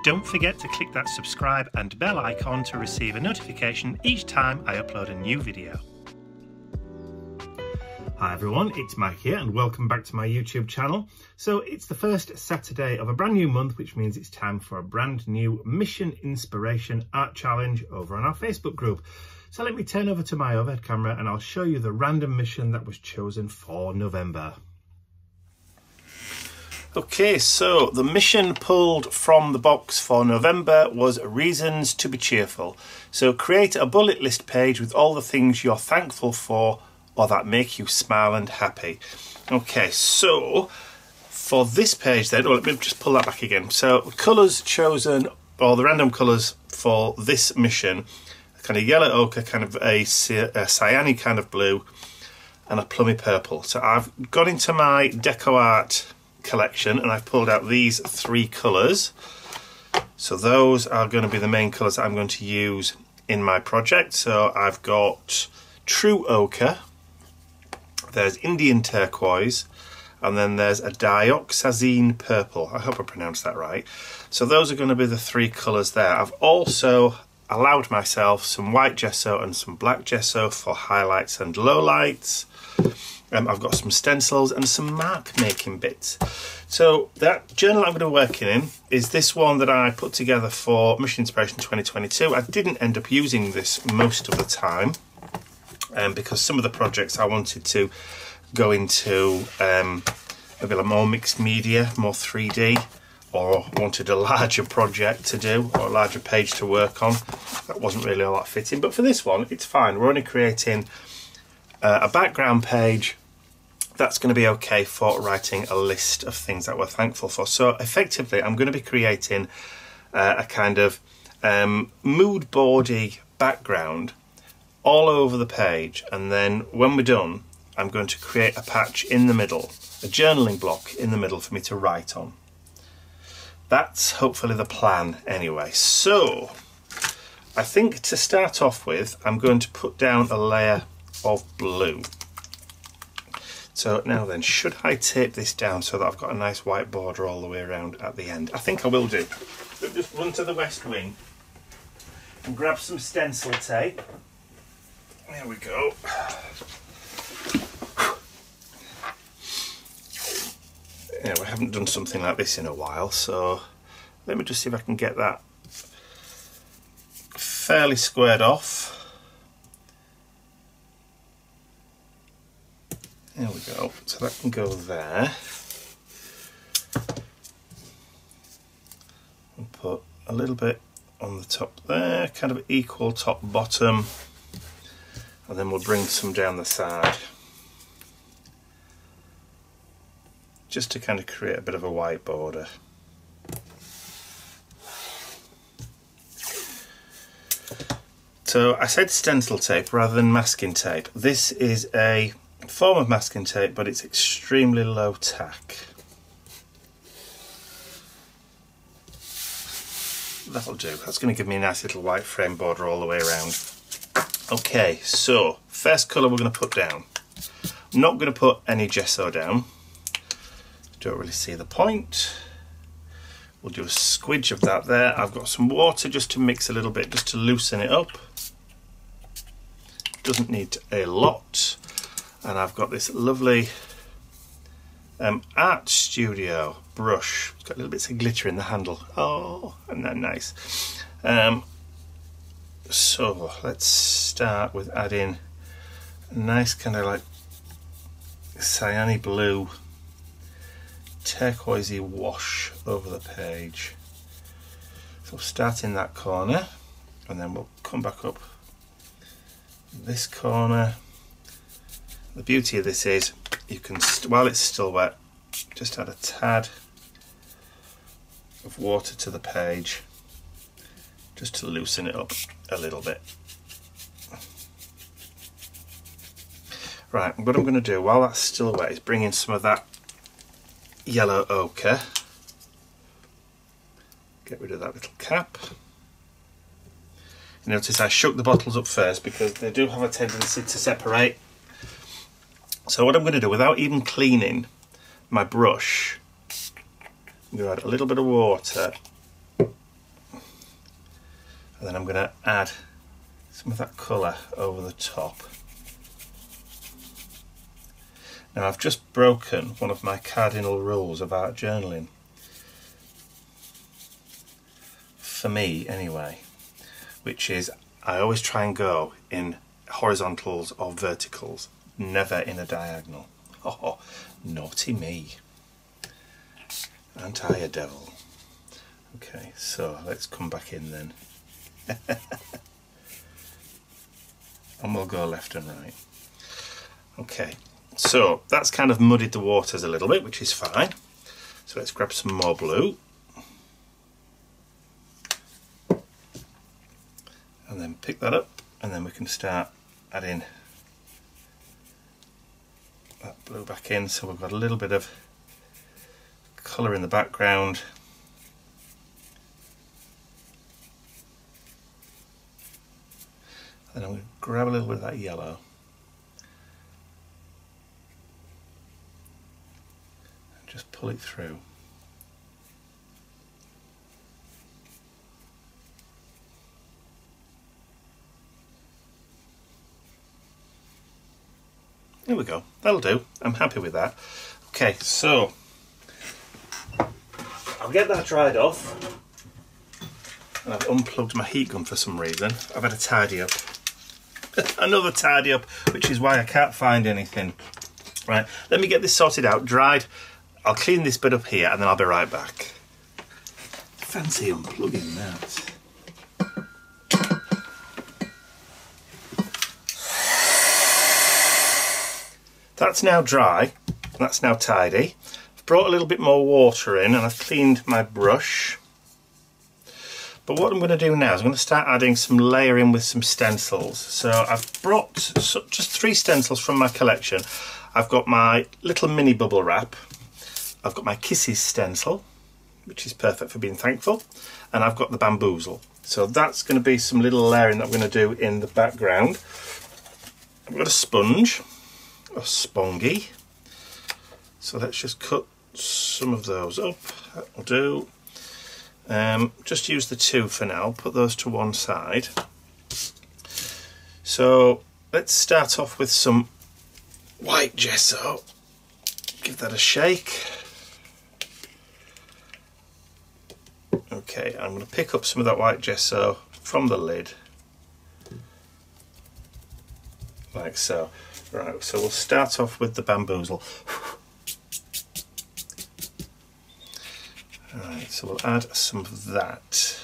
Don't forget to click that subscribe and bell icon to receive a notification each time I upload a new video. Hi everyone, it's Mike here and welcome back to my YouTube channel. So it's the first Saturday of a brand new month, which means it's time for a brand new Mission Inspiration Art Challenge over on our Facebook group. So let me turn over to my overhead camera and I'll show you the random mission that was chosen for November. Okay, so the mission pulled from the box for November was Reasons to be Cheerful. So create a bullet list page with all the things you're thankful for or that make you smile and happy. Okay, so for this page then, let me just pull that back again. So the colours chosen, or the random colours for this mission, kind of yellow ochre, kind of a cyany kind of blue, and a plummy purple. So I've gone into my Deco Art collection and I've pulled out these three colours. So those are going to be the main colours that I'm going to use in my project. So I've got True Ochre, there's Indian Turquoise, and then there's a Dioxazine Purple. I hope I pronounced that right. So those are going to be the three colours there. I've also allowed myself some white gesso and some black gesso for highlights and lowlights. I've got some stencils and some mark making bits. So that journal I'm going to be working in is this one that I put together for Mission Inspiration 2022. I didn't end up using this most of the time because some of the projects I wanted to go into maybe like more mixed media, more 3D, or wanted a larger project to do or a larger page to work on. That wasn't really all that fitting, but for this one it's fine. We're only creating a background page that's going to be okay for writing a list of things that we're thankful for. So effectively I'm going to be creating a kind of mood boardy background all over the page, and then when we're done I'm going to create a patch in the middle, a journaling block in the middle for me to write on. That's hopefully the plan anyway. So I think to start off with I'm going to put down a layer of blue. So now then, should I tape this down so that I've got a nice white border all the way around at the end? I think I will do. So just run to the west wing and grab some stencil tape. There we go. Yeah, we haven't done something like this in a while, so let me just see if I can get that fairly squared off. There we go, so that can go there. We'll put a little bit on the top there, kind of equal top bottom, and then we'll bring some down the side, just to kind of create a bit of a white border. So I said stencil tape rather than masking tape. This is a form of masking tape, but it's extremely low tack. That'll do. That's going to give me a nice little white frame border all the way around. Okay, so first colour we're going to put down. I'm not going to put any gesso down. Don't really see the point. We'll do a squidge of that there. I've got some water just to mix a little bit, just to loosen it up. Doesn't need a lot. And I've got this lovely Art Studio brush. It's got little bits of glitter in the handle. Oh, isn't that nice? So let's start with adding a nice kind of like cyany blue turquoisey wash over the page. So we'll start in that corner and then we'll come back up this corner. The beauty of this is you can, while it's still wet, just add a tad of water to the page just to loosen it up a little bit. Right, what I'm going to do while that's still wet is bring in some of that yellow ochre. Get rid of that little cap. Notice I shook the bottles up first because they do have a tendency to separate. So what I'm going to do, without even cleaning my brush, I'm going to add a little bit of water And then I'm going to add some of that colour over the top. Now I've just broken one of my cardinal rules of art journaling. For me anyway, which is I always try and go in horizontals or verticals, never in a diagonal. Oh, naughty me. Aren't I a devil? Okay, so let's come back in then. And we'll go left and right. Okay, so that's kind of muddied the waters a little bit, which is fine. So let's grab some more blue. And then pick that up, and then we can start adding that blue back in, so we've got a little bit of colour in the background. And then I'm going to grab a little bit of that yellow and just pull it through. There we go, that'll do. I'm happy with that. Okay, so I'll get that dried off. And I've unplugged my heat gun for some reason. I've had a tidy up. Another tidy up, which is why I can't find anything. Right, let me get this sorted out, dried. I'll clean this bit up here and then I'll be right back. Fancy unplugging that. That's now dry, that's now tidy. I've brought a little bit more water in and I've cleaned my brush. But what I'm going to do now is I'm going to start adding some layering with some stencils. So I've brought just 3 stencils from my collection. I've got my little mini bubble wrap. I've got my Kisses stencil, which is perfect for being thankful. And I've got the bamboozle. So that's going to be some little layering that I'm going to do in the background. I've got a sponge. A spongy, so let's just cut some of those up. That'll do. Just use the 2 for now, put those to one side. So let's start off with some white gesso, give that a shake. Okay, I'm going to pick up some of that white gesso from the lid, like so. Right, so we'll start off with the bamboozle. Right, so we'll add some of that.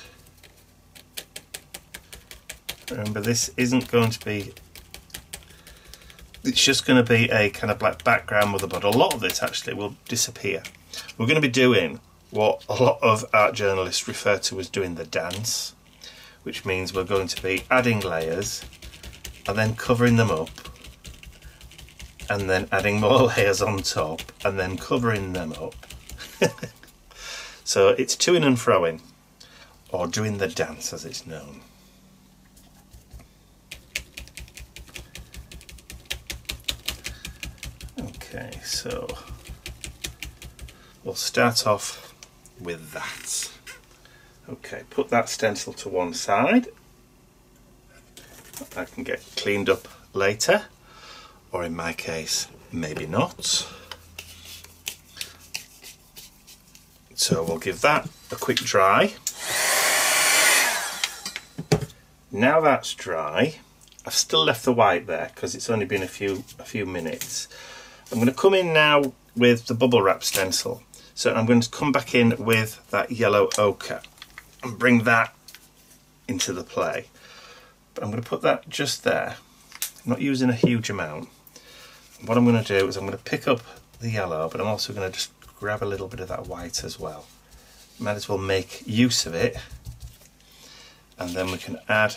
Remember, this isn't going to be, it's just going to be a kind of black background with a but a lot of this actually will disappear. We're going to be doing what a lot of art journalists refer to as doing the dance, which means we're going to be adding layers and then covering them up, and then adding more layers on top and then covering them up. So it's to-ing and fro-ing, or doing the dance as it's known. Okay, so we'll start off with that. Okay, put that stencil to one side. That can get cleaned up later. Or in my case, maybe not. So we'll give that a quick dry. Now that's dry, I've still left the white there because it's only been a few minutes. I'm going to come in now with the bubble wrap stencil. So I'm going to come back in with that yellow ochre and bring that into the play. But I'm going to put that just there. I'm not using a huge amount. What I'm going to do is I'm going to pick up the yellow, but I'm also going to just grab a little bit of that white as well. Might as well make use of it. And then we can add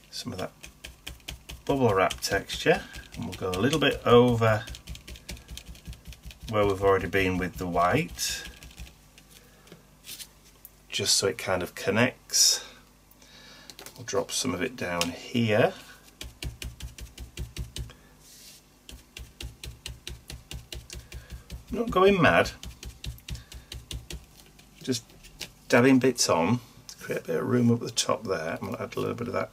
some of that bubble wrap texture, and we'll go a little bit over where we've already been with the white, just so it kind of connects. We'll drop some of it down here. Not going mad, just dabbing bits on, create a bit of room up the top there. I'm going to add a little bit of that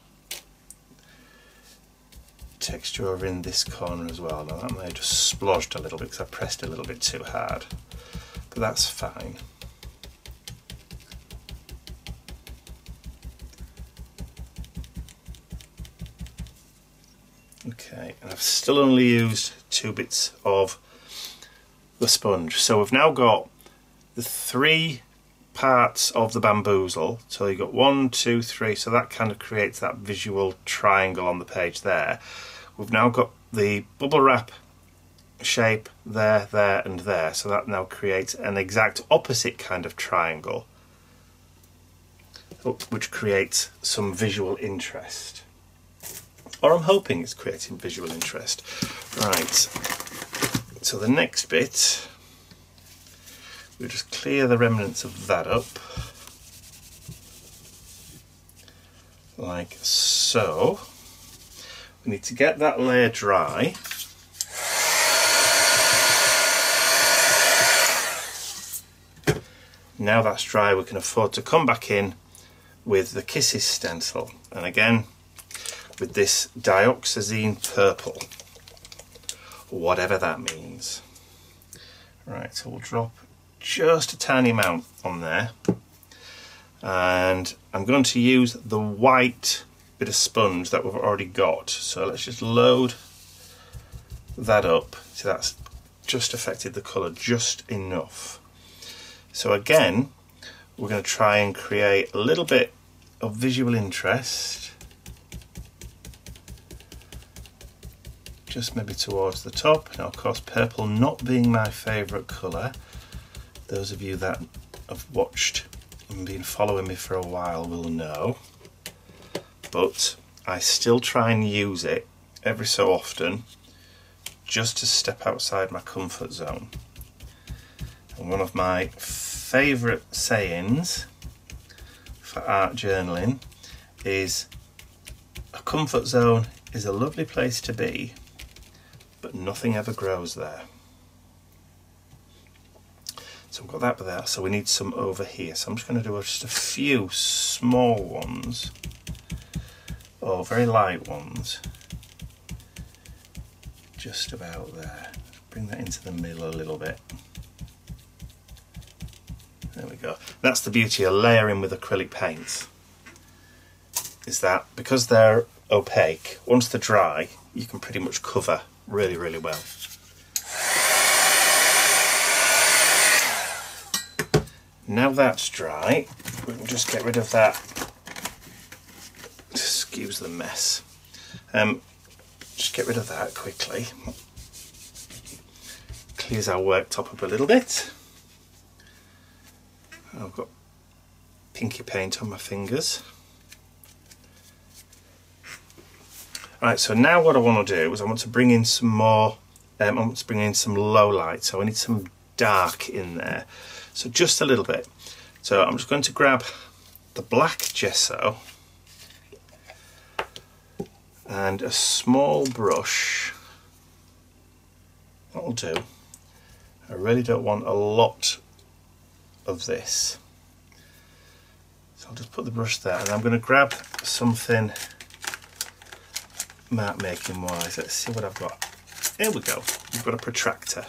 texture over in this corner as well. Now that may have just splodged a little bit because I pressed a little bit too hard, but that's fine. Okay, and I've still only used 2 bits of the sponge. So we've now got the 3 parts of the bamboozle. So you've got 1, 2, 3, so that kind of creates that visual triangle on the page there. We've now got the bubble wrap shape there, there and there, so that now creates an exact opposite kind of triangle, which creates some visual interest. Or I'm hoping it's creating visual interest. Right, so the next bit, we'll just clear the remnants of that up, like so. We need to get that layer dry. Now that's dry, we can afford to come back in with the Kisses stencil. And again, with this dioxazine purple, whatever that means. Right, so we'll drop just a tiny amount on there, and I'm going to use the white bit of sponge that we've already got. So let's just load that up. So that's just affected the colour just enough. So again, we're going to try and create a little bit of visual interest, just maybe towards the top. Now of course, purple not being my favourite colour, those of you that have watched and been following me for a while will know, but I still try and use it every so often just to step outside my comfort zone. And one of my favourite sayings for art journaling is, a comfort zone is a lovely place to be, but nothing ever grows there. So we've got that there, so we need some over here. So I'm just going to do just a few small ones, or very light ones, just about there. Bring that into the middle a little bit. There we go. That's the beauty of layering with acrylic paints, is that because they're opaque, once they're dry, you can pretty much cover really, really well. Now that's dry, we can just get rid of that. Excuse the mess. Just get rid of that quickly. Clears our worktop up a little bit. I've got pinky paint on my fingers. Right, so now what I want to do is I want to bring in some more, I want to bring in some low light, so I need some dark in there. So just a little bit. So I'm just going to grab the black gesso and a small brush. That'll do. I really don't want a lot of this. So I'll just put the brush there, and I'm going to grab something mark making wise. Let's see what I've got. Here we go. We've got a protractor.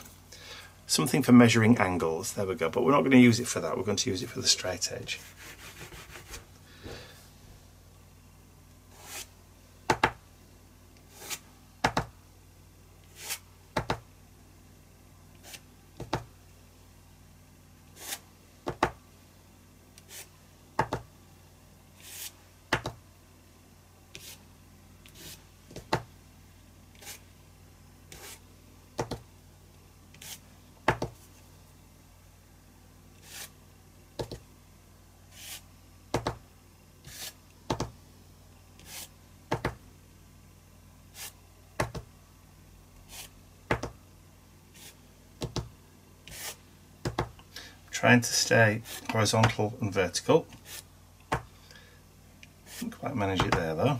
Something for measuring angles. There we go. But we're not going to use it for that. We're going to use it for the straight edge. Trying to stay horizontal and vertical. Didn't quite manage it there though.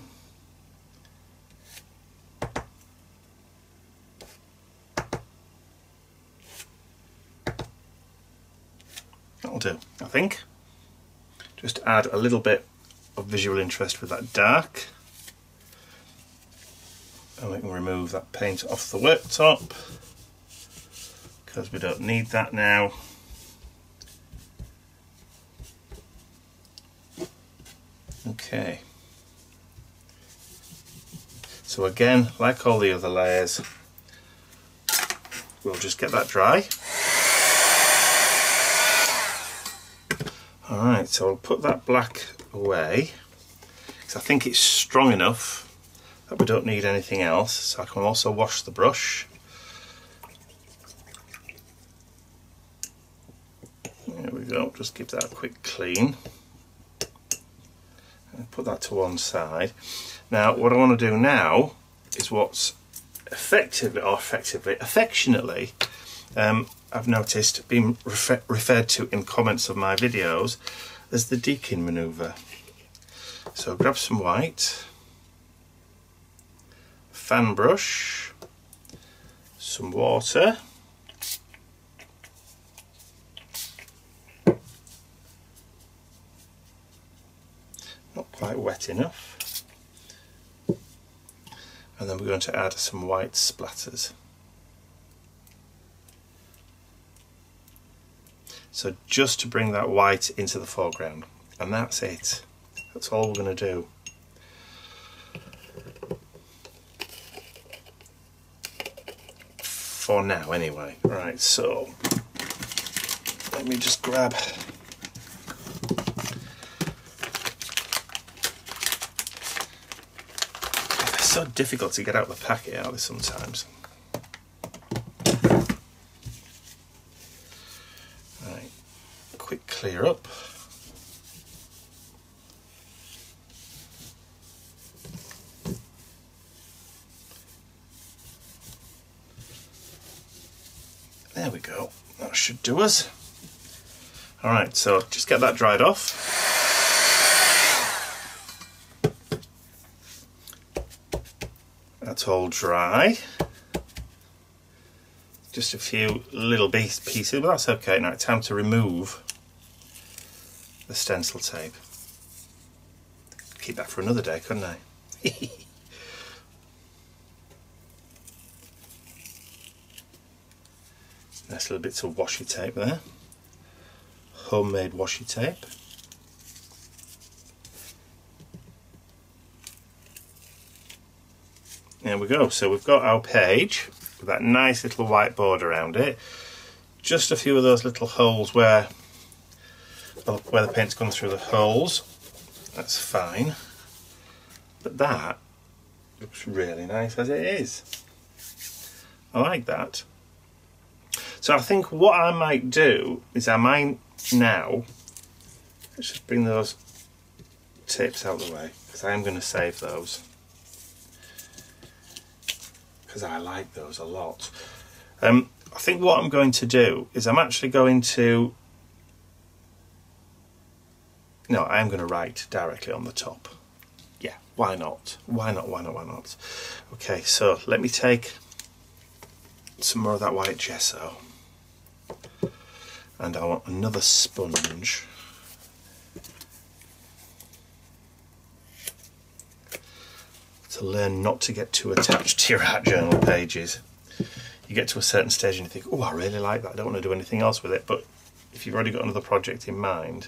That'll do, I think. Just add a little bit of visual interest with that dark. And we can remove that paint off the worktop because we don't need that now. Okay. So again, like all the other layers, we'll just get that dry. Alright, so I'll put that black away because I think it's strong enough that we don't need anything else. So I can also wash the brush. There we go, just give that a quick clean. And put that to one side. Now what I want to do now is what's affectionately, I've noticed being referred to in comments of my videos as the Deakin manoeuvre. So grab some white, fan brush, some water, not quite wet enough, and then we're going to add some white splatters. So just to bring that white into the foreground, and that's it. That's all we're going to do. For now anyway. Right, so let me just grab it's so difficult to get out the packet out of this sometimes. Right, quick clear up. There we go, that should do us. Alright, so just get that dried off. That's all dry. Just a few little pieces, but that's okay. Now it's time to remove the stencil tape. Keep that for another day, couldn't I? Nice little bits of washi tape there. Homemade washi tape. There we go. So we've got our page with that nice little white border around it. Just a few of those little holes where the paint's gone through the holes. That's fine. But that looks really nice as it is. I like that. So I think what I might do is I might now, let's just bring those tapes out of the way because I am going to save those because I like those a lot. I think what I'm going to do is I'm actually going to, no, I am going to write directly on the top. Yeah, why not? Why not, why not, why not? Okay, so let me take some more of that white gesso. And I want another sponge. To learn not to get too attached to your art journal pages. You get to a certain stage and you think, oh, I really like that, I don't want to do anything else with it. But if you've already got another project in mind,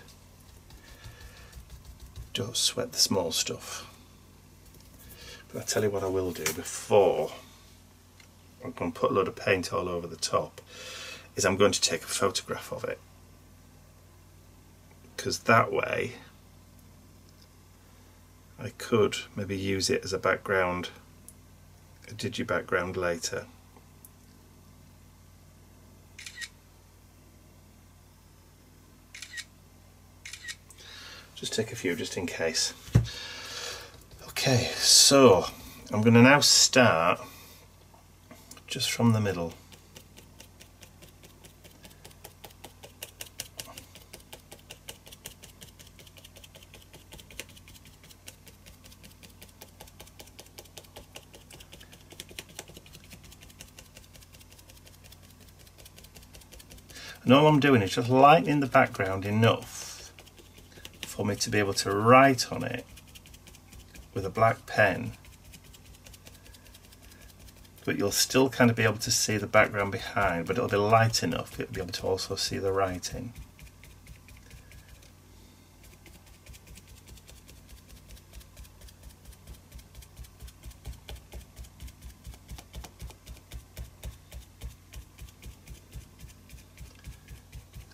don't sweat the small stuff. But I'll tell you what I will do before I'm going to put a load of paint all over the top, is I'm going to take a photograph of it, because that way I could maybe use it as a background, a digi background later. Just take a few just in case. Okay, so I'm going to now start just from the middle. And all I'm doing is just lightening the background enough for for me to be able to write on it with a black pen, but you'll still kind of be able to see the background behind, but it'll be light enough you'll be able to also see the writing.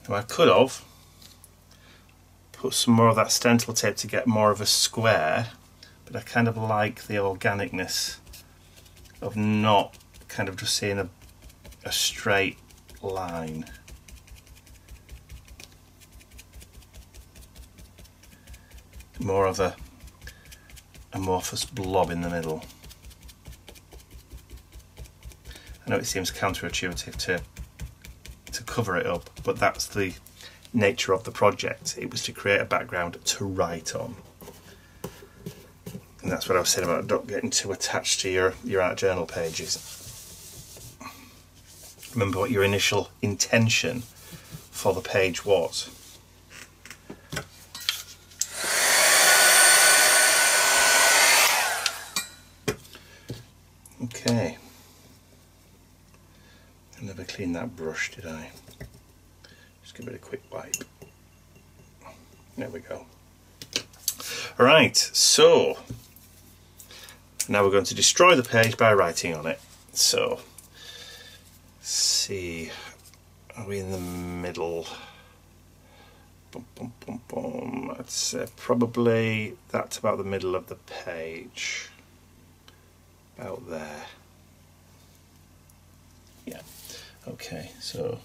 Now I could have put some more of that stencil tape to get more of a square, but I kind of like the organicness of not kind of just seeing a straight line. More of a amorphous blob in the middle. I know it seems counterintuitive to cover it up, but that's the nature of the project. It was to create a background to write on. And that's what I was saying about not getting too attached to your art journal pages. Remember what your initial intention for the page was. Okay. I never cleaned that brush, did I? Just give it a quick wipe. There we go. Alright, so now we're going to destroy the page by writing on it. So, let's see, are we in the middle? Boom, boom, boom, boom. I'd say probably that's about the middle of the page. About there. Yeah, okay, so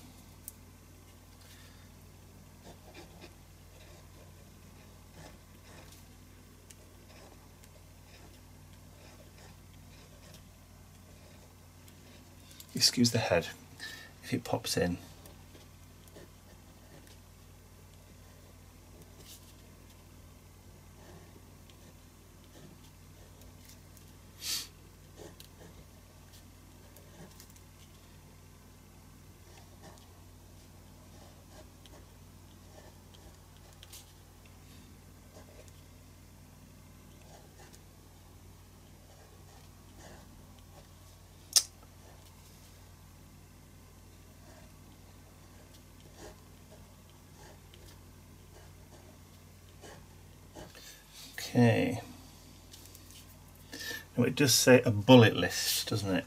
excuse the head if it pops in. Okay, now it does say a bullet list, doesn't it?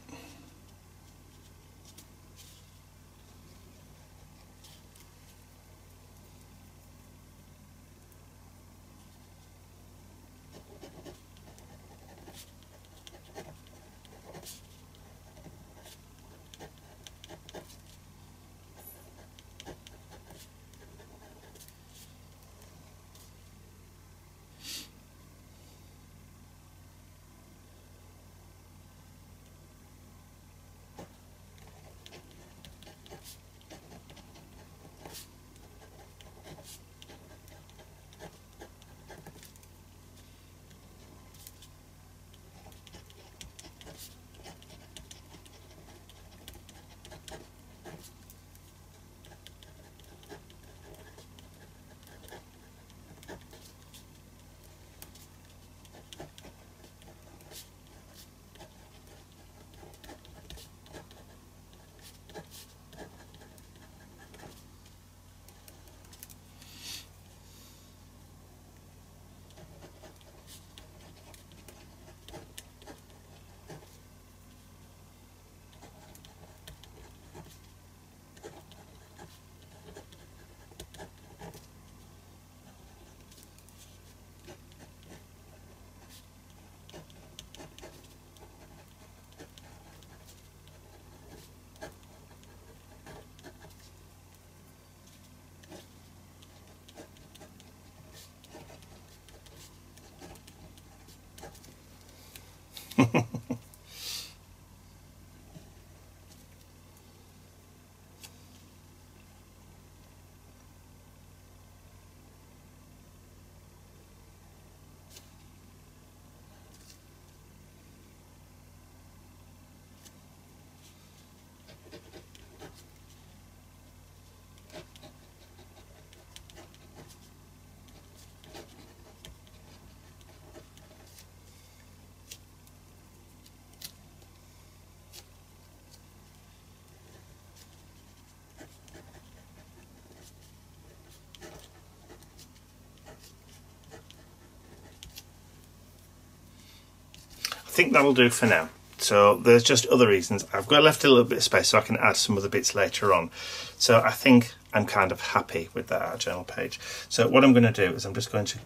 think that'll do for now. So there's just other reasons. I've got left a little bit of space so I can add some other bits later on. So I think I'm kind of happy with that art journal page. So what I'm going to do is I'm just going to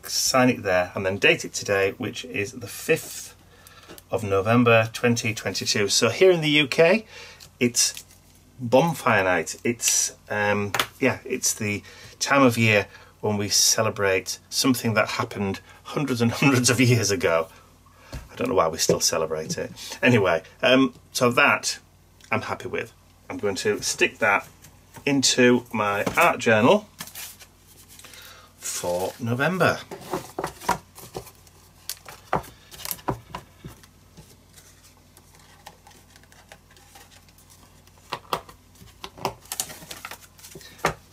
sign it there and then date it today, which is the 5th of November 2022. So here in the UK, it's bonfire night. It's it's the time of year when we celebrate something that happened hundreds and hundreds of years ago. I don't know why we still celebrate it. Anyway, so that I'm happy with. I'm going to stick that into my art journal for November.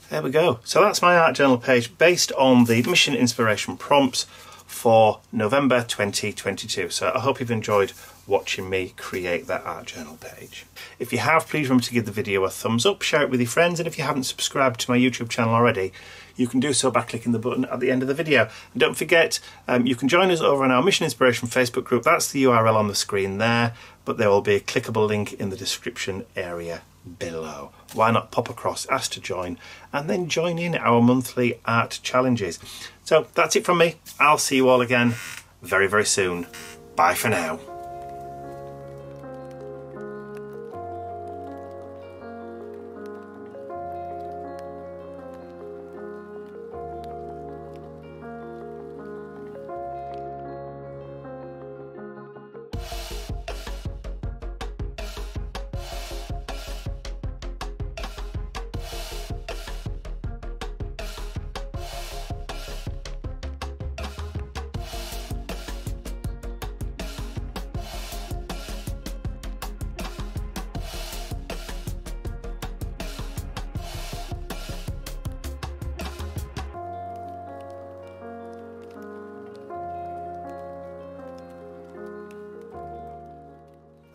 There we go. So that's my art journal page based on the mission inspiration prompts for November 2022. So I hope you've enjoyed watching me create that art journal page. If you have, please remember to give the video a thumbs up, share it with your friends, and if you haven't subscribed to my YouTube channel already, you can do so by clicking the button at the end of the video. And don't forget, you can join us over on our Mission Inspiration Facebook group. That's the URL on the screen there, but there will be a clickable link in the description area below. Why not pop across, ask to join, and then join in our monthly art challenges. So that's it from me. I'll see you all again very, very soon. Bye for now.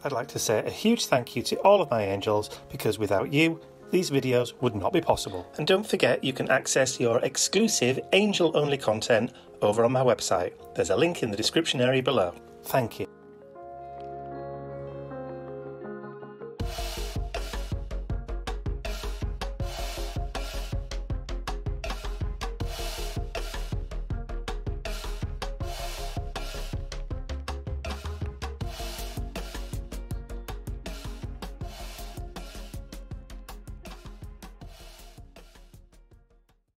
I'd like to say a huge thank you to all of my angels, because without you, these videos would not be possible. And don't forget, you can access your exclusive angel-only content over on my website. There's a link in the description area below. Thank you.